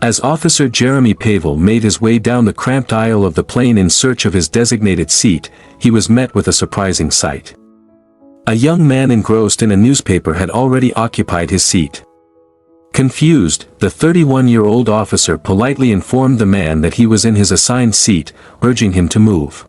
As Officer Jeremy Pavel made his way down the cramped aisle of the plane in search of his designated seat, he was met with a surprising sight. A young man engrossed in a newspaper had already occupied his seat. Confused, the 31-year-old officer politely informed the man that he was in his assigned seat, urging him to move.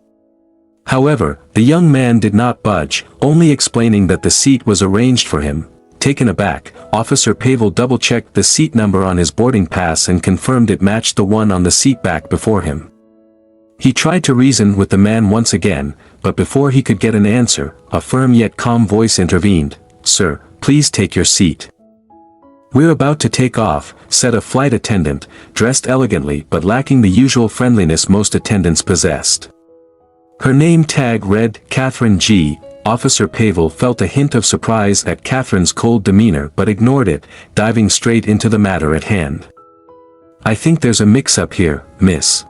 However, the young man did not budge, only explaining that the seat was arranged for him. Taken aback, Officer Pavel double-checked the seat number on his boarding pass and confirmed it matched the one on the seat back before him. He tried to reason with the man once again, but before he could get an answer, a firm yet calm voice intervened. "Sir, please take your seat." "We're about to take off," said a flight attendant, dressed elegantly but lacking the usual friendliness most attendants possessed. Her name tag read, Catherine G. Officer Pavel felt a hint of surprise at Catherine's cold demeanor but ignored it, diving straight into the matter at hand. "I think there's a mix-up here, miss.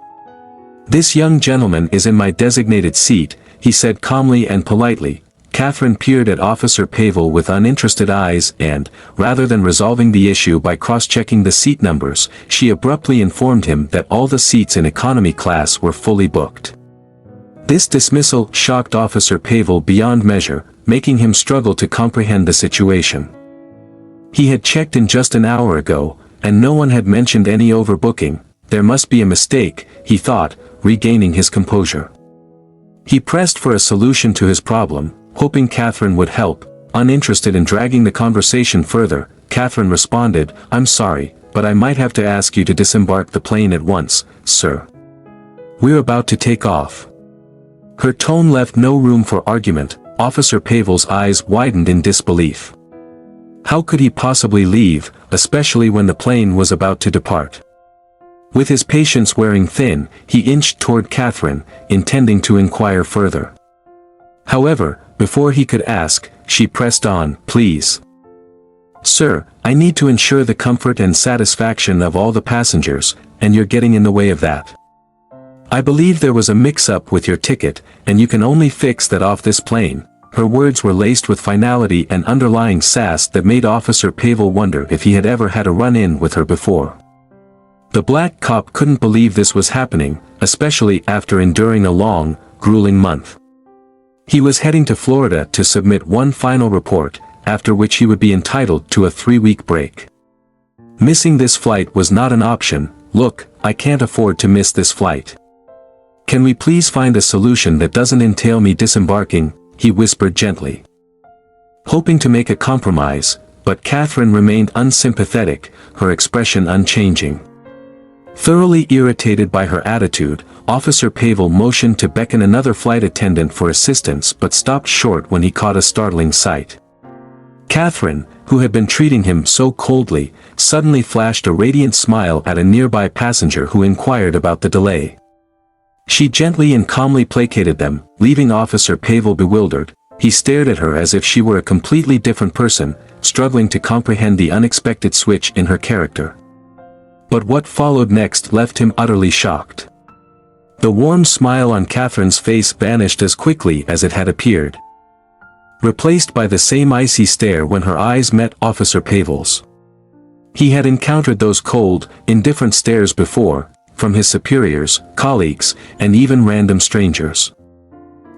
This young gentleman is in my designated seat," he said calmly and politely. Catherine peered at Officer Pavel with uninterested eyes and, rather than resolving the issue by cross-checking the seat numbers, she abruptly informed him that all the seats in economy class were fully booked. This dismissal shocked Officer Pavel beyond measure, making him struggle to comprehend the situation. He had checked in just an hour ago, and no one had mentioned any overbooking. There must be a mistake, he thought, regaining his composure. He pressed for a solution to his problem, hoping Catherine would help. Uninterested in dragging the conversation further, Catherine responded, "I'm sorry, but I might have to ask you to disembark the plane at once, sir. We're about to take off." Her tone left no room for argument. Officer Pavel's eyes widened in disbelief. How could he possibly leave, especially when the plane was about to depart? With his patience wearing thin, he inched toward Catherine, intending to inquire further. However, before he could ask, she pressed on, "Please. Sir, I need to ensure the comfort and satisfaction of all the passengers, and you're getting in the way of that. I believe there was a mix-up with your ticket, and you can only fix that off this plane." Her words were laced with finality and underlying sass that made Officer Pavel wonder if he had ever had a run-in with her before. The black cop couldn't believe this was happening, especially after enduring a long, grueling month. He was heading to Florida to submit one final report, after which he would be entitled to a 3-week break. Missing this flight was not an option. "Look, I can't afford to miss this flight. Can we please find a solution that doesn't entail me disembarking?" he whispered gently. Hoping to make a compromise, but Catherine remained unsympathetic, her expression unchanging. Thoroughly irritated by her attitude, Officer Pavel motioned to beckon another flight attendant for assistance but stopped short when he caught a startling sight. Catherine, who had been treating him so coldly, suddenly flashed a radiant smile at a nearby passenger who inquired about the delay. She gently and calmly placated them, leaving Officer Pavel bewildered. He stared at her as if she were a completely different person, struggling to comprehend the unexpected switch in her character. But what followed next left him utterly shocked. The warm smile on Catherine's face vanished as quickly as it had appeared, replaced by the same icy stare when her eyes met Officer Pavel's. He had encountered those cold, indifferent stares before, from his superiors, colleagues, and even random strangers.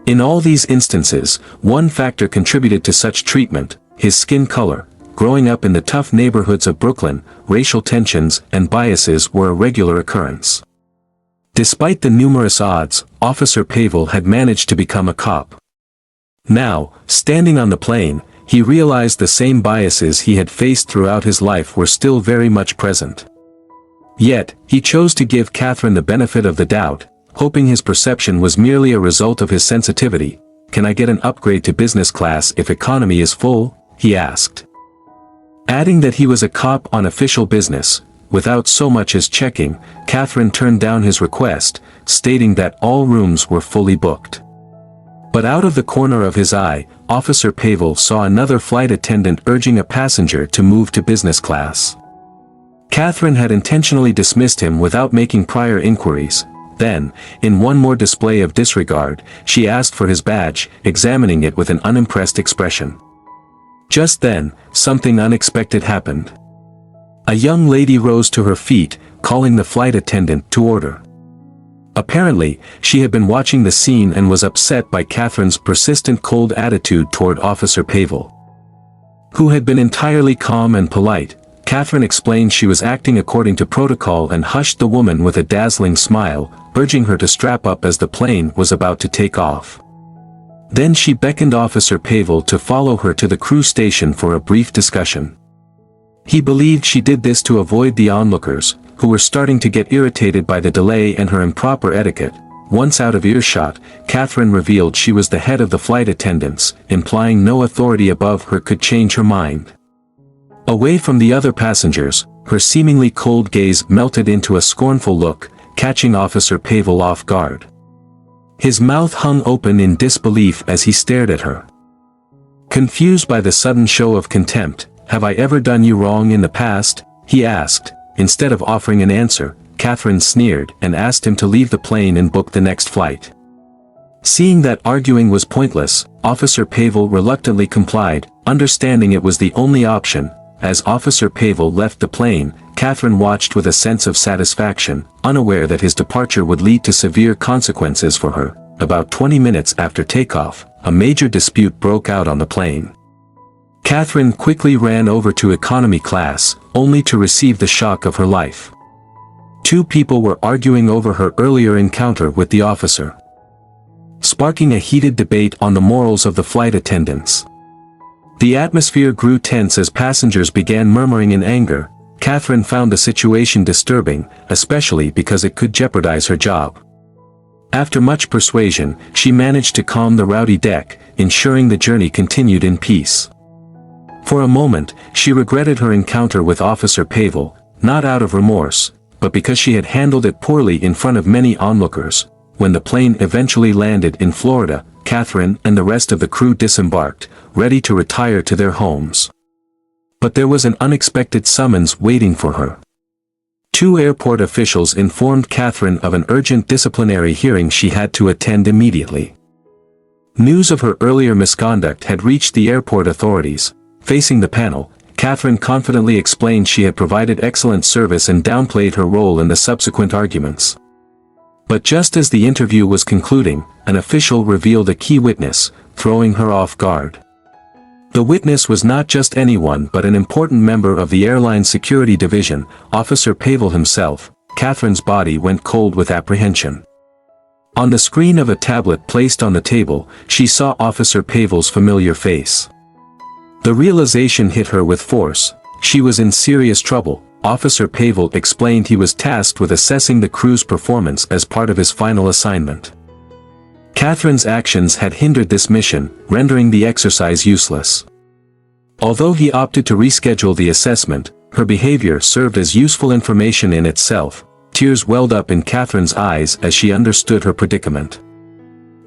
In all these instances, one factor contributed to such treatment: his skin color. Growing up in the tough neighborhoods of Brooklyn, racial tensions and biases were a regular occurrence. Despite the numerous odds, Officer Pavel had managed to become a cop. Now, standing on the plane, he realized the same biases he had faced throughout his life were still very much present. Yet, he chose to give Catherine the benefit of the doubt, hoping his perception was merely a result of his sensitivity. "Can I get an upgrade to business class if economy is full?" he asked. Adding that he was a cop on official business, without so much as checking, Catherine turned down his request, stating that all rooms were fully booked. But out of the corner of his eye, Officer Pavel saw another flight attendant urging a passenger to move to business class. Catherine had intentionally dismissed him without making prior inquiries. Then, in one more display of disregard, she asked for his badge, examining it with an unimpressed expression. Just then, something unexpected happened. A young lady rose to her feet, calling the flight attendant to order. Apparently, she had been watching the scene and was upset by Catherine's persistent cold attitude toward Officer Pavel, who had been entirely calm and polite. Catherine explained she was acting according to protocol and hushed the woman with a dazzling smile, urging her to strap up as the plane was about to take off. Then she beckoned Officer Pavel to follow her to the crew station for a brief discussion. He believed she did this to avoid the onlookers, who were starting to get irritated by the delay and her improper etiquette. Once out of earshot, Catherine revealed she was the head of the flight attendants, implying no authority above her could change her mind. Away from the other passengers, her seemingly cold gaze melted into a scornful look, catching Officer Pavel off guard. His mouth hung open in disbelief as he stared at her. Confused by the sudden show of contempt, "Have I ever done you wrong in the past?" he asked. Instead of offering an answer, Catherine sneered and asked him to leave the plane and book the next flight. Seeing that arguing was pointless, Officer Pavel reluctantly complied, understanding it was the only option. As Officer Pavel left the plane, Catherine watched with a sense of satisfaction, unaware that his departure would lead to severe consequences for her. About 20 minutes after takeoff, a major dispute broke out on the plane. Catherine quickly ran over to economy class, only to receive the shock of her life. Two people were arguing over her earlier encounter with the officer, sparking a heated debate on the morals of the flight attendants. The atmosphere grew tense as passengers began murmuring in anger. Catherine found the situation disturbing, especially because it could jeopardize her job. After much persuasion, she managed to calm the rowdy deck, ensuring the journey continued in peace. For a moment, she regretted her encounter with Officer Pavel, not out of remorse, but because she had handled it poorly in front of many onlookers. When the plane eventually landed in Florida, Catherine and the rest of the crew disembarked, ready to retire to their homes. But there was an unexpected summons waiting for her. Two airport officials informed Catherine of an urgent disciplinary hearing she had to attend immediately. News of her earlier misconduct had reached the airport authorities. Facing the panel, Catherine confidently explained she had provided excellent service and downplayed her role in the subsequent arguments. But just as the interview was concluding, an official revealed a key witness, throwing her off guard. The witness was not just anyone but an important member of the airline's security division, Officer Pavel himself. Catherine's body went cold with apprehension. On the screen of a tablet placed on the table, she saw Officer Pavel's familiar face. The realization hit her with force. She was in serious trouble. Officer Pavel explained he was tasked with assessing the crew's performance as part of his final assignment. Catherine's actions had hindered this mission, rendering the exercise useless. Although he opted to reschedule the assessment, her behavior served as useful information in itself. Tears welled up in Catherine's eyes as she understood her predicament.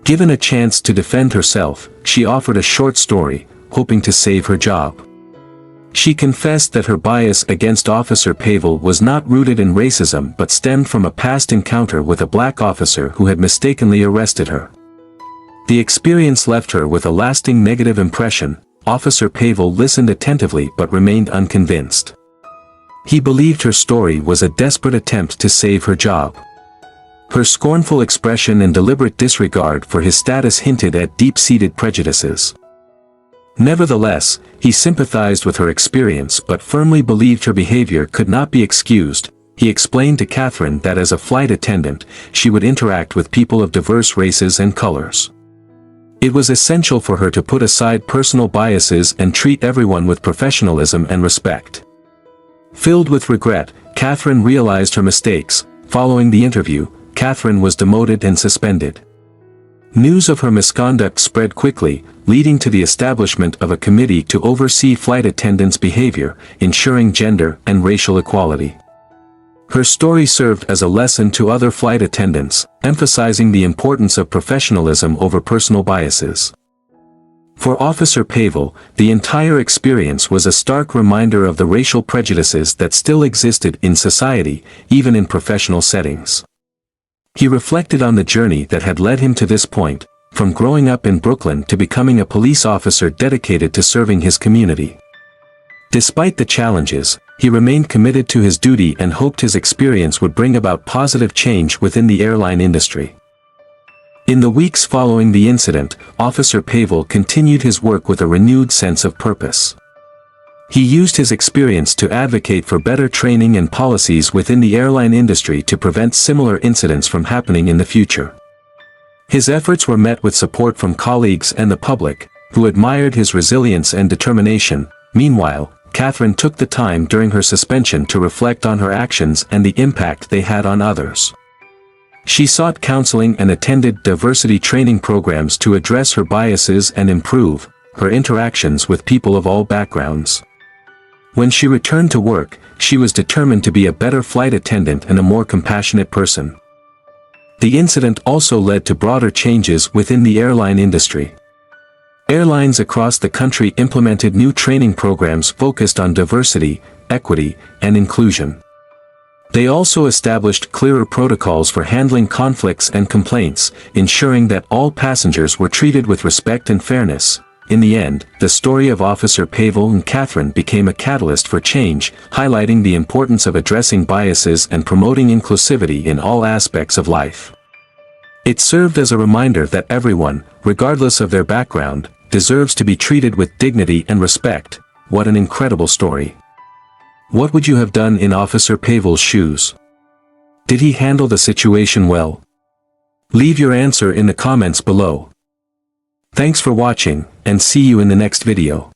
Given a chance to defend herself, she offered a short story, hoping to save her job. She confessed that her bias against Officer Pavel was not rooted in racism but stemmed from a past encounter with a black officer who had mistakenly arrested her. The experience left her with a lasting negative impression. Officer Pavel listened attentively but remained unconvinced. He believed her story was a desperate attempt to save her job. Her scornful expression and deliberate disregard for his status hinted at deep-seated prejudices. Nevertheless, he sympathized with her experience but firmly believed her behavior could not be excused. He explained to Catherine that as a flight attendant, she would interact with people of diverse races and colors. It was essential for her to put aside personal biases and treat everyone with professionalism and respect. Filled with regret, Catherine realized her mistakes. Following the interview, Catherine was demoted and suspended. News of her misconduct spread quickly, leading to the establishment of a committee to oversee flight attendants' behavior, ensuring gender and racial equality. Her story served as a lesson to other flight attendants, emphasizing the importance of professionalism over personal biases. For Officer Pavel, the entire experience was a stark reminder of the racial prejudices that still existed in society, even in professional settings. He reflected on the journey that had led him to this point, from growing up in Brooklyn to becoming a police officer dedicated to serving his community. Despite the challenges, he remained committed to his duty and hoped his experience would bring about positive change within the airline industry. In the weeks following the incident, Officer Pavel continued his work with a renewed sense of purpose. He used his experience to advocate for better training and policies within the airline industry to prevent similar incidents from happening in the future. His efforts were met with support from colleagues and the public, who admired his resilience and determination. Meanwhile, Catherine took the time during her suspension to reflect on her actions and the impact they had on others. She sought counseling and attended diversity training programs to address her biases and improve her interactions with people of all backgrounds. When she returned to work, she was determined to be a better flight attendant and a more compassionate person. The incident also led to broader changes within the airline industry. Airlines across the country implemented new training programs focused on diversity, equity, and inclusion. They also established clearer protocols for handling conflicts and complaints, ensuring that all passengers were treated with respect and fairness. In the end, the story of Officer Pavel and Catherine became a catalyst for change, highlighting the importance of addressing biases and promoting inclusivity in all aspects of life. It served as a reminder that everyone, regardless of their background, deserves to be treated with dignity and respect. What an incredible story. What would you have done in Officer Pavel's shoes? Did he handle the situation well? Leave your answer in the comments below. Thanks for watching, and see you in the next video.